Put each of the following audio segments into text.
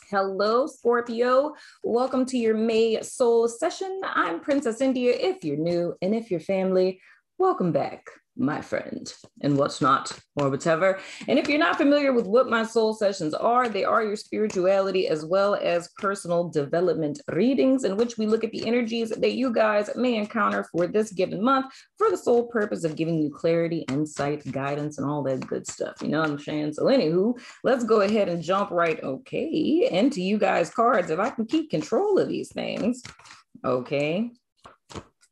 Hello, Scorpio. Welcome to your May soul session. I'm Princess India. If you're new and if you're family, welcome back, my friend, and what's not, or whatever. And if you're not familiar with what my soul sessions are, they are your spirituality as well as personal development readings in which we look at the energies that you guys may encounter for this given month for the sole purpose of giving you clarity, insight, guidance, and all that good stuff. You know what I'm saying? So anywho, let's go ahead and jump right, okay, into you guys' cards. If I can keep control of these things, okay.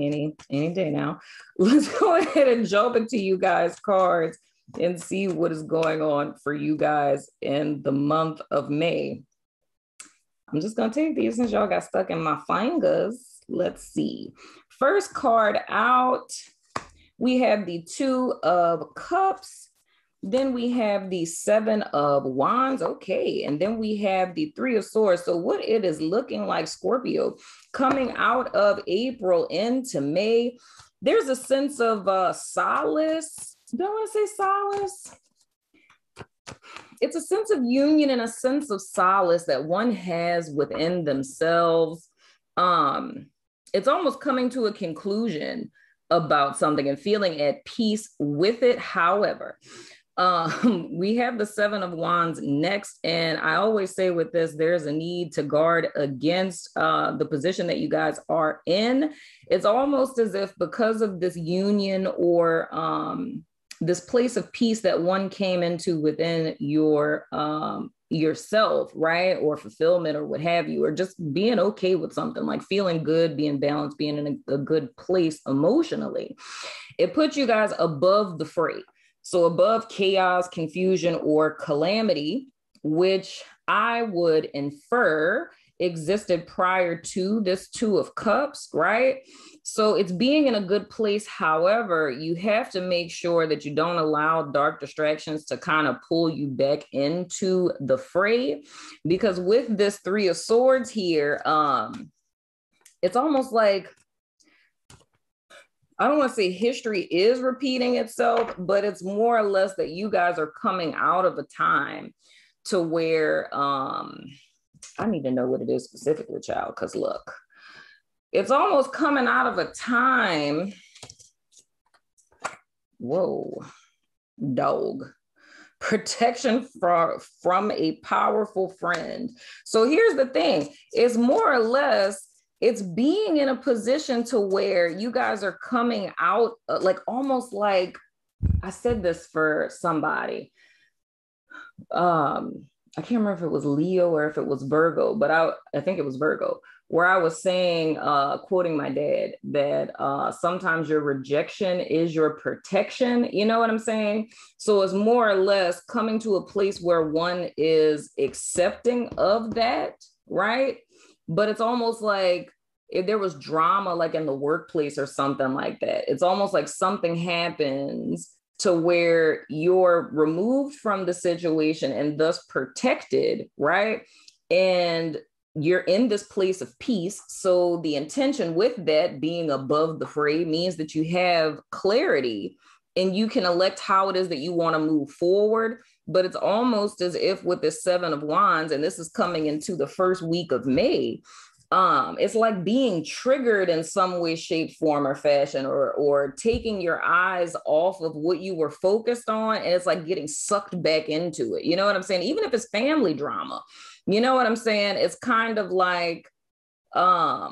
Any day now. Let's go ahead and jump into you guys' cards and see what is going on for you guys in the month of May. I'm just gonna take these since y'all got stuck in my fingers. Let's see. First card out, we have the Two of Cups. Then we have the Seven of Wands. Okay. And then we have the Three of Swords. So what it is looking like, Scorpio, coming out of April into May, there's a sense of solace. Do I want to say solace? It's a sense of union and a sense of solace that one has within themselves. It's almost coming to a conclusion about something and feeling at peace with it. However, we have the Seven of Wands next. And I always say with this, there's a need to guard against the position that you guys are in. It's almost as if because of this union or this place of peace that one came into within your yourself, right? Or fulfillment or what have you, or just being okay with something, like feeling good, being balanced, being in a good place emotionally. It puts you guys above the fray. So above chaos, confusion, or calamity, which I infer existed prior to this Two of Cups, right? So it's being in a good place. However, you have to make sure that you don't allow dark distractions to kind of pull you back into the fray, because with this Three of Swords here, it's almost like, I don't want to say history is repeating itself, but it's more or less that you guys are coming out of a time to where, I need to know what it is specifically, child, because look, it's almost coming out of a time, whoa, dog, protection from a powerful friend. So here's the thing, it's more or less, it's being in a position to where you guys are coming out, like almost like, I said this for somebody. I can't remember if it was Leo or if it was Virgo, but I think it was Virgo, where I was saying, quoting my dad, that sometimes your rejection is your protection. You know what I'm saying? So it's more or less coming to a place where one is accepting of that, right? But it's almost like if there was drama, like in the workplace or something like that, it's almost like something happens to where you're removed from the situation and thus protected, right? And you're in this place of peace. So the intention with that being above the fray means that you have clarity and you can elect how it is that you want to move forward. But it's almost as if with the Seven of Wands, and this is coming into the first week of May, it's like being triggered in some way, shape, form, or fashion, or taking your eyes off of what you were focused on, and it's like getting sucked back into it. You know what I'm saying? Even if it's family drama, you know what I'm saying? It's kind of like, I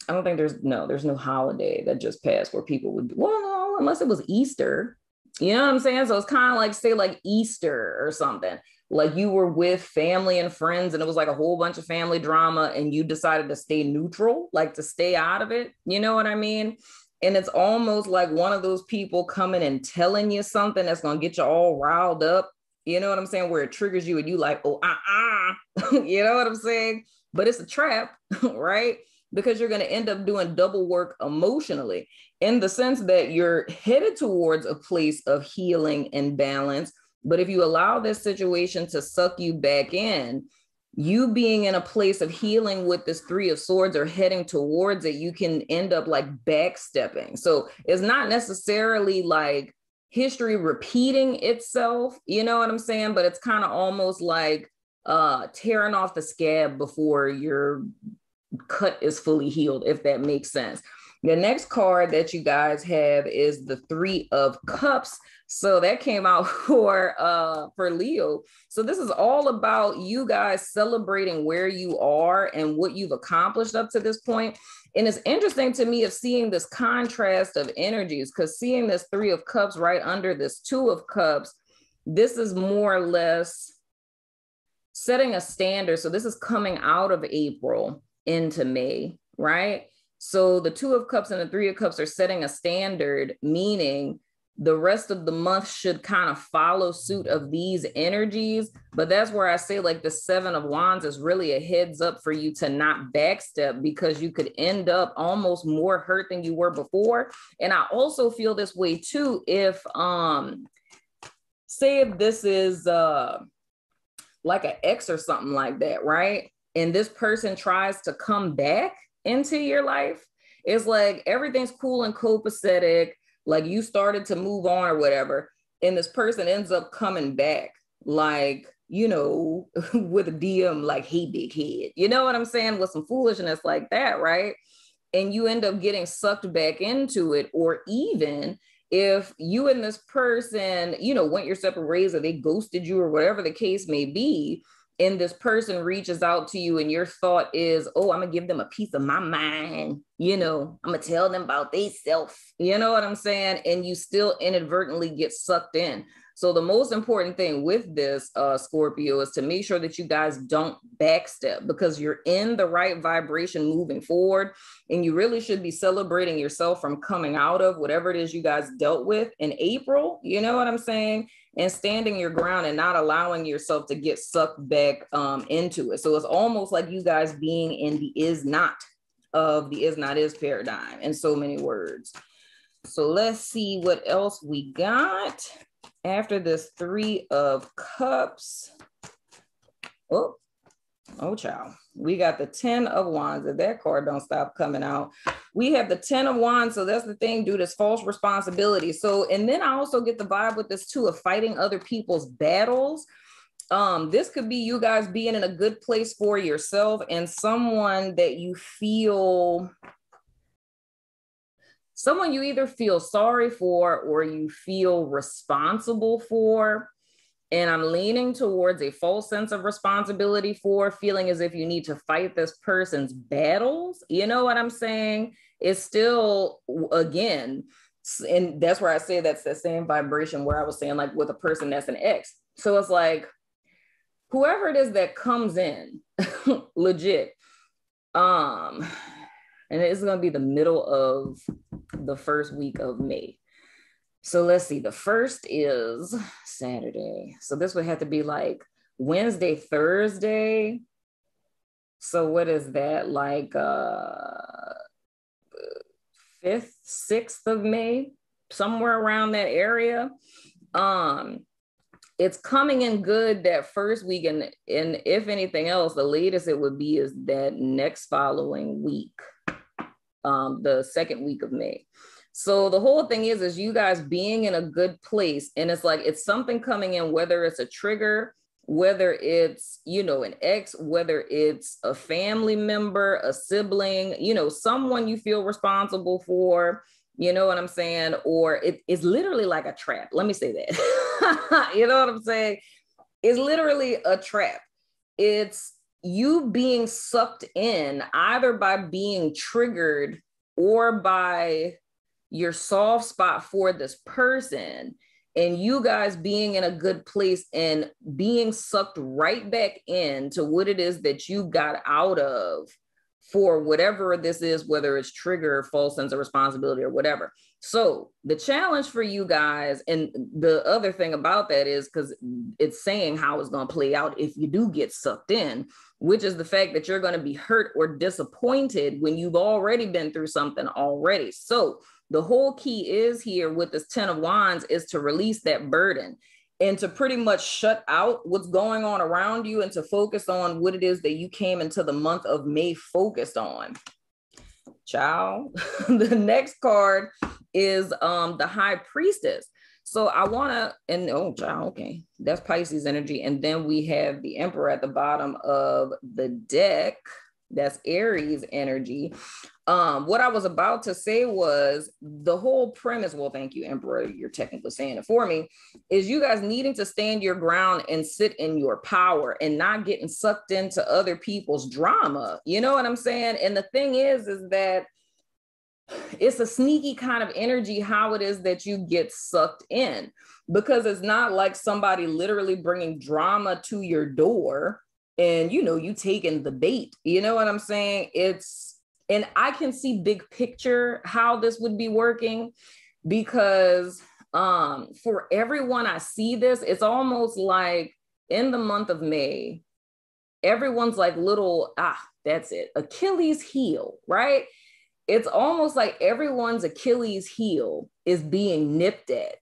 don't think there's no holiday that just passed where people would, well, no, unless it was Easter. You know what I'm saying? So it's kind of like, say like Easter or something. Like you were with family and friends and it was like a whole bunch of family drama and you decided to stay neutral, like to stay out of it. You know what I mean? And it's almost like one of those people coming and telling you something that's going to get you all riled up. You know what I'm saying? Where it triggers you and you like, oh, you know what I'm saying? But it's a trap, right? Because you're going to end up doing double work emotionally in the sense that you're headed towards a place of healing and balance. But if you allow this situation to suck you back in, you being in a place of healing with this Three of Swords or heading towards it, you can end up like backstepping. So it's not necessarily like history repeating itself, you know what I'm saying? But it's kind of almost like tearing off the scab before your cut is fully healed, if that makes sense. The next card that you guys have is the Three of Cups. So that came out for Leo. So this is all about you guys celebrating where you are and what you've accomplished up to this point. And it's interesting to me of seeing this contrast of energies, because seeing this Three of Cups right under this Two of Cups, this is more or less setting a standard. So this is coming out of April into May, right? So the Two of Cups and the Three of Cups are setting a standard, meaning the rest of the month should kind of follow suit of these energies. But that's where I say, like, the Seven of Wands is really a heads up for you to not backstep, because you could end up almost more hurt than you were before. And I also feel this way too, if say if this is like an ex or something like that, right? And this person tries to come back into your life, it's like everything's cool and copacetic, like you started to move on or whatever, and this person ends up coming back, like, you know, with a DM like, hey, big head, you know what I'm saying, with some foolishness like that, right? And you end up getting sucked back into it. Or even if you and this person, you know, went your separate ways, or they ghosted you, or whatever the case may be, and this person reaches out to you and your thought is, oh, I'm gonna give them a piece of my mind, you know, I'm gonna tell them about they self, you know what I'm saying? And you still inadvertently get sucked in. So the most important thing with this, Scorpio, is to make sure that you guys don't backstep, because you're in the right vibration moving forward. And you really should be celebrating yourself from coming out of whatever it is you guys dealt with in April, you know what I'm saying? And standing your ground and not allowing yourself to get sucked back into it. So it's almost like you guys being in the is not of the is not is paradigm in so many words. So let's see what else we got after this Three of Cups. Oh, child. We got the Ten of Wands. If that card don't stop coming out, we have the Ten of Wands. So that's the thing, dude, is false responsibility. So, and then I also get the vibe with this too, of fighting other people's battles. This could be you guys being in a good place for yourself and someone that you feel, someone you either feel sorry for or you feel responsible for. And I'm leaning towards a false sense of responsibility for, feeling as if you need to fight this person's battles. You know what I'm saying? It's still, again, and that's where I say that's the same vibration where I was saying, like, with a person that's an ex. So it's like, whoever it is that comes in, legit, and it's going to be the middle of the first week of May. So let's see, the first is Saturday. So this would have to be like Wednesday, Thursday. So what is that? Like 5th, 6th of May, somewhere around that area. It's coming in good that first week. And if anything else, the latest it would be is that next following week, the second week of May. So the whole thing is you guys being in a good place. And it's like, it's something coming in, whether it's a trigger, whether it's, you know, an ex, whether it's a family member, a sibling, you know, someone you feel responsible for, you know what I'm saying? Or it's literally like a trap. Let me say that. You know what I'm saying? It's literally a trap. It's you being sucked in either by being triggered or by your soft spot for this person, and you guys being in a good place and being sucked right back into what it is that you got out of for whatever this is, whether it's trigger, false sense of responsibility, or whatever. So the challenge for you guys, and the other thing about that is, because it's saying how it's going to play out if you do get sucked in, which is the fact that you're going to be hurt or disappointed when you've already been through something already. So the whole key is here with this Ten of Wands is to release that burden and to pretty much shut out what's going on around you and to focus on what it is that you came into the month of May focused on. Ciao. The next card is the High Priestess. So I want to, and oh, okay, that's Pisces energy. And then we have the Emperor at the bottom of the deck. That's Aries energy. What I was about to say was the whole premise, well, thank you, Emperor, you're technically saying it for me, is you guys needing to stand your ground and sit in your power and not getting sucked into other people's drama. You know what I'm saying? And the thing is that it's a sneaky kind of energy how it is that you get sucked in, because it's not like somebody literally bringing drama to your door and, you know, you taking the bait. You know what I'm saying? And I can see big picture how this would be working, because for everyone I see this, it's almost like in the month of May, everyone's like little, that's it, Achilles heel, right? It's almost like everyone's Achilles heel is being nipped at,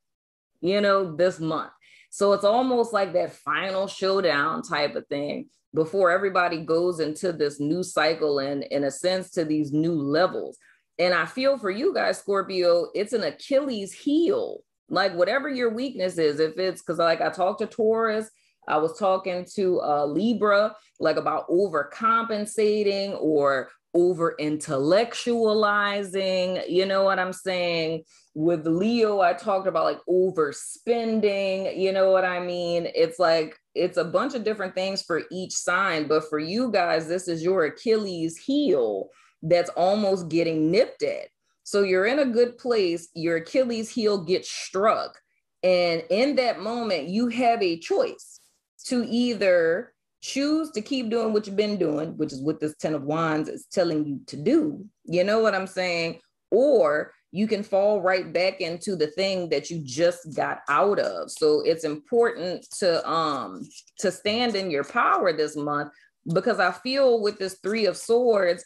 you know, this month. So it's almost like that final showdown type of thing before everybody goes into this new cycle and, in a sense, to these new levels. And I feel for you guys, Scorpio, it's an Achilles heel, like whatever your weakness is. If it's, because like I talked to Taurus, I was talking to Libra, like about overcompensating or over intellectualizing, you know what I'm saying? With Leo, I talked about like overspending, you know what I mean? It's like, it's a bunch of different things for each sign, but for you guys, this is your Achilles heel that's almost getting nipped at. So you're in a good place, your Achilles heel gets struck. And in that moment, you have a choice to either choose to keep doing what you've been doing, which is what this 10 of Wands is telling you to do. You know what I'm saying? Or you can fall right back into the thing that you just got out of. So it's important to stand in your power this month, because I feel with this 3 of Swords,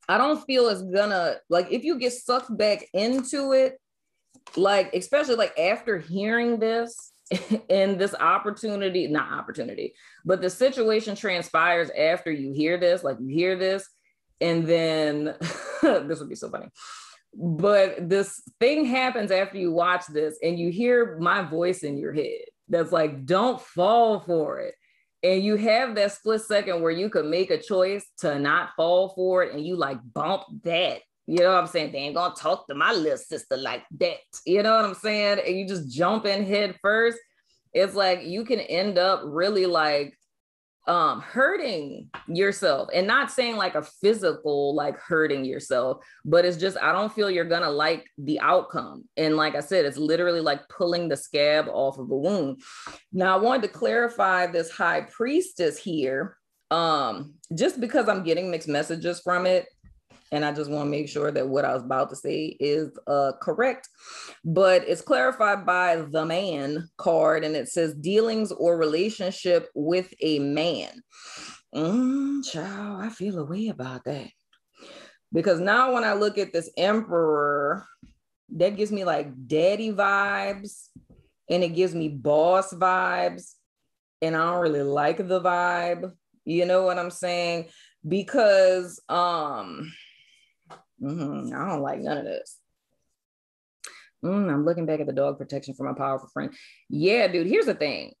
I don't feel it's gonna, like, if you get sucked back into it, like, especially like after hearing this, and this opportunity, not opportunity, but the situation transpires after you hear this, like you hear this, and then this would be so funny. But this thing happens after you watch this and you hear my voice in your head that's like, don't fall for it. And you have that split second where you could make a choice to not fall for it, and you like bump that. You know what I'm saying? They ain't gonna talk to my little sister like that. You know what I'm saying? And you just jump in head first. It's like you can end up really like hurting yourself, and not saying like a physical, like hurting yourself, but it's just, I don't feel you're gonna like the outcome. And like I said, it's literally like pulling the scab off of a wound. Now, I wanted to clarify this High Priestess here, just because I'm getting mixed messages from it. And I just want to make sure that what I was about to say is correct. But it's clarified by the Man card, and it says dealings or relationship with a man. Child, I feel a way about that. Because now when I look at this Emperor, that gives me like daddy vibes, and it gives me boss vibes. And I don't really like the vibe. You know what I'm saying? Because I don't like none of this. I'm looking back at the dog protection for my powerful friend. Yeah, dude, here's the thing.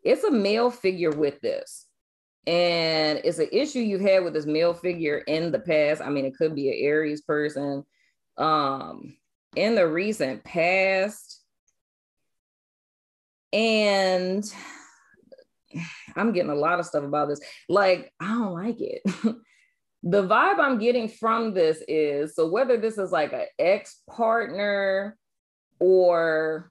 It's a male figure with this. And it's an issue you've had with this male figure in the past. I mean, it could be an Aries person. In the recent past. And I'm getting a lot of stuff about this. Like, I don't like it. The vibe I'm getting from this is, so whether this is like an ex-partner or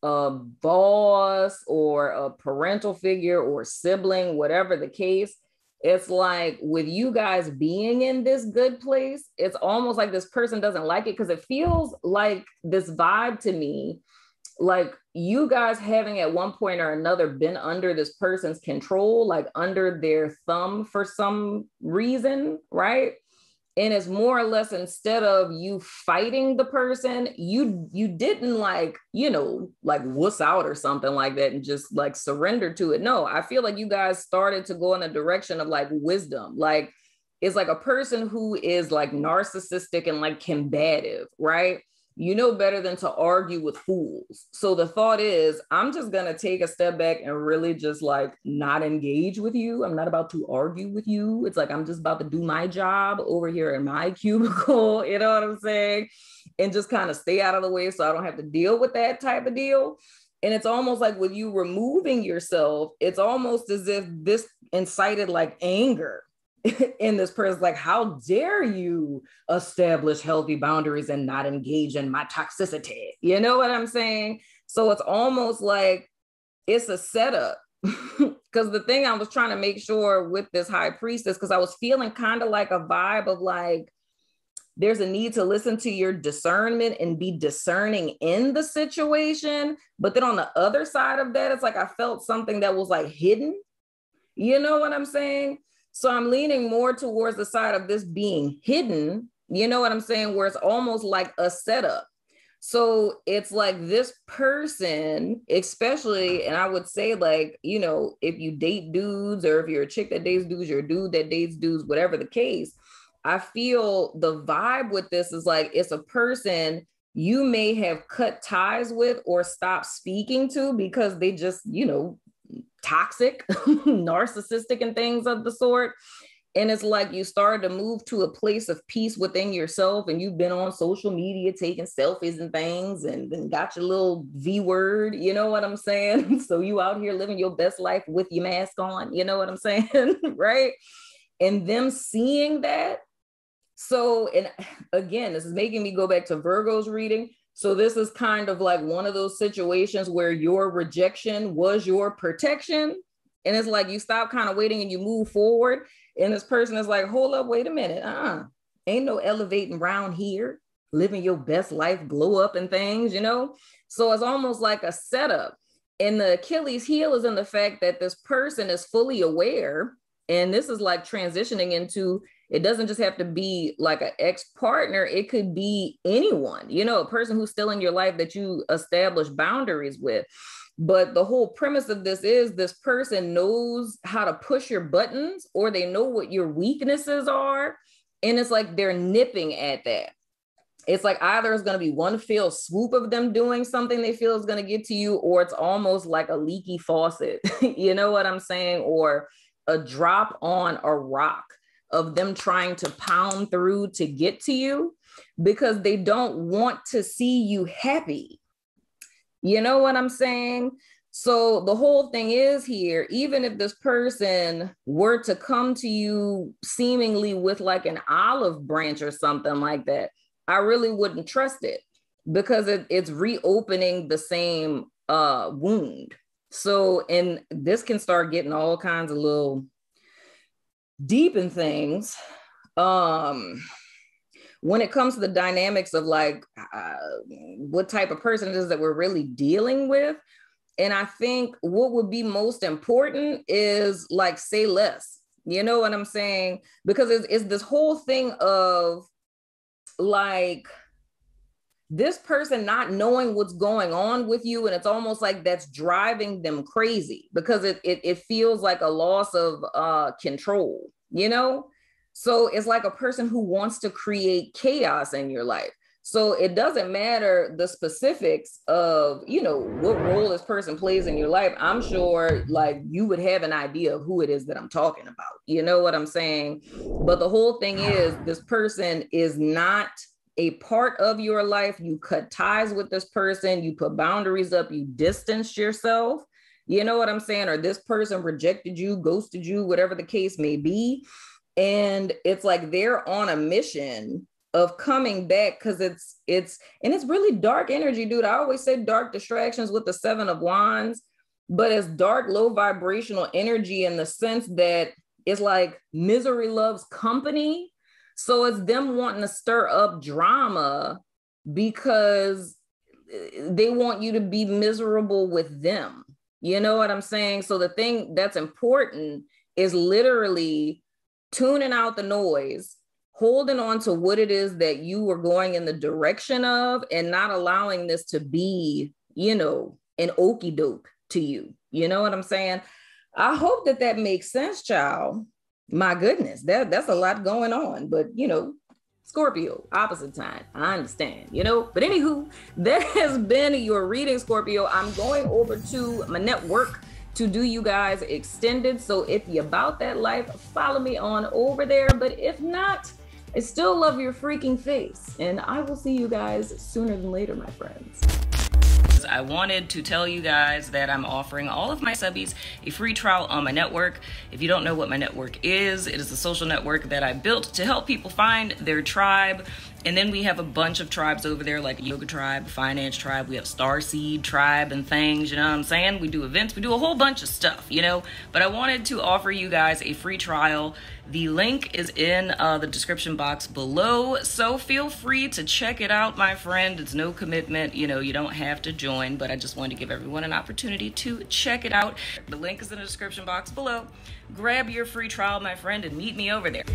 a boss or a parental figure or sibling, whatever the case, it's like with you guys being in this good place, it's almost like this person doesn't like it, because it feels like this vibe to me, like you guys having at one point or another been under this person's control, like under their thumb for some reason, right? And it's more or less, instead of you fighting the person, you didn't like, you know, like wuss out or something like that and just like surrender to it. No, I feel like you guys started to go in a direction of like wisdom. Like is like a person who is like narcissistic and like combative, right? You know better than to argue with fools. So the thought is, I'm just going to take a step back and really just like not engage with you. I'm not about to argue with you. It's like, I'm just about to do my job over here in my cubicle. You know what I'm saying? And just kind of stay out of the way so I don't have to deal with that type of deal. And it's almost like with you removing yourself, it's almost as if this incited like anger in this person, like, how dare you establish healthy boundaries and not engage in my toxicity? You know what I'm saying? So it's almost like it's a setup. Because the thing I was trying to make sure with this high priestess, because I was feeling kind of like a vibe of like, there's a need to listen to your discernment and be discerning in the situation. But then on the other side of that, it's like I felt something that was like hidden. You know what I'm saying? So I'm leaning more towards the side of this being hidden, you know what I'm saying, where it's almost like a setup. So it's like this person, especially, and I would say like, you know, if you date dudes or if you're a chick that dates dudes, you're a dude that dates dudes, whatever the case, I feel the vibe with this is like, it's a person you may have cut ties with or stopped speaking to because they just, you know, toxic, narcissistic and things of the sort. And it's like you started to move to a place of peace within yourself, and you've been on social media taking selfies and things and then got your little V word, you know what I'm saying? So you out here living your best life with your mask on, you know what I'm saying? Right? And them seeing that. So, and again, this is making me go back to Virgo's reading. So this is kind of like one of those situations where your rejection was your protection. And it's like you stop kind of waiting and you move forward. And this person is like, hold up, wait a minute. Ain't no elevating around here, living your best life, glow up and things, you know? So it's almost like a setup. And the Achilles heel is in the fact that this person is fully aware. And this is like transitioning into, it doesn't just have to be like an ex-partner. It could be anyone, you know, a person who's still in your life that you establish boundaries with. But the whole premise of this is this person knows how to push your buttons, or they know what your weaknesses are. And it's like they're nipping at that. It's like either it's going to be one fell swoop of them doing something they feel is going to get to you, or it's almost like a leaky faucet. You know what I'm saying? Or a drop on a rock of them trying to pound through to get to you because they don't want to see you happy. You know what I'm saying? So the whole thing is here, even if this person were to come to you seemingly with like an olive branch or something like that, I really wouldn't trust it because it's reopening the same wound. So, and this can start getting all kinds of little deep in things. When it comes to the dynamics of like what type of person it is that we're really dealing with. And I think what would be most important is like, say less, you know what I'm saying? Because it's this whole thing of like this person not knowing what's going on with you. And it's almost like that's driving them crazy because it feels like a loss of control, you know? So it's like a person who wants to create chaos in your life. So it doesn't matter the specifics of, you know, what role this person plays in your life. I'm sure like you would have an idea of who it is that I'm talking about. You know what I'm saying? But the whole thing is this person is not a part of your life. You cut ties with this person. You put boundaries up. You distanced yourself. You know what I'm saying? Or this person rejected you, ghosted you, whatever the case may be. And it's like they're on a mission of coming back because it's really dark energy, dude. I always say dark distractions with the 7 of Wands, but it's dark, low vibrational energy in the sense that it's like misery loves company. So it's them wanting to stir up drama because they want you to be miserable with them. You know what I'm saying? So the thing that's important is literally tuning out the noise, holding on to what it is that you are going in the direction of, and not allowing this to be, you know, an okie doke to you. You know what I'm saying? I hope that makes sense, child. My goodness, that's a lot going on. But, you know, Scorpio, opposite sign. I understand, you know. But anywho, that has been your reading, Scorpio. I'm going over to my network to do you guys extended. So if you're about that life, follow me on over there. But if not, I still love your freaking face. And I will see you guys sooner than later, my friends. I wanted to tell you guys that I'm offering all of my subbies a free trial on my network. If you don't know what my network is, it is a social network that I built to help people find their tribe. And then we have a bunch of tribes over there, like Yoga Tribe, Finance Tribe, we have Starseed Tribe and things, you know what I'm saying? We do events, we do a whole bunch of stuff, you know? But I wanted to offer you guys a free trial. The link is in the description box below, so feel free to check it out, my friend. It's no commitment, you know, you don't have to join, but I just wanted to give everyone an opportunity to check it out. The link is in the description box below. Grab your free trial, my friend, and meet me over there.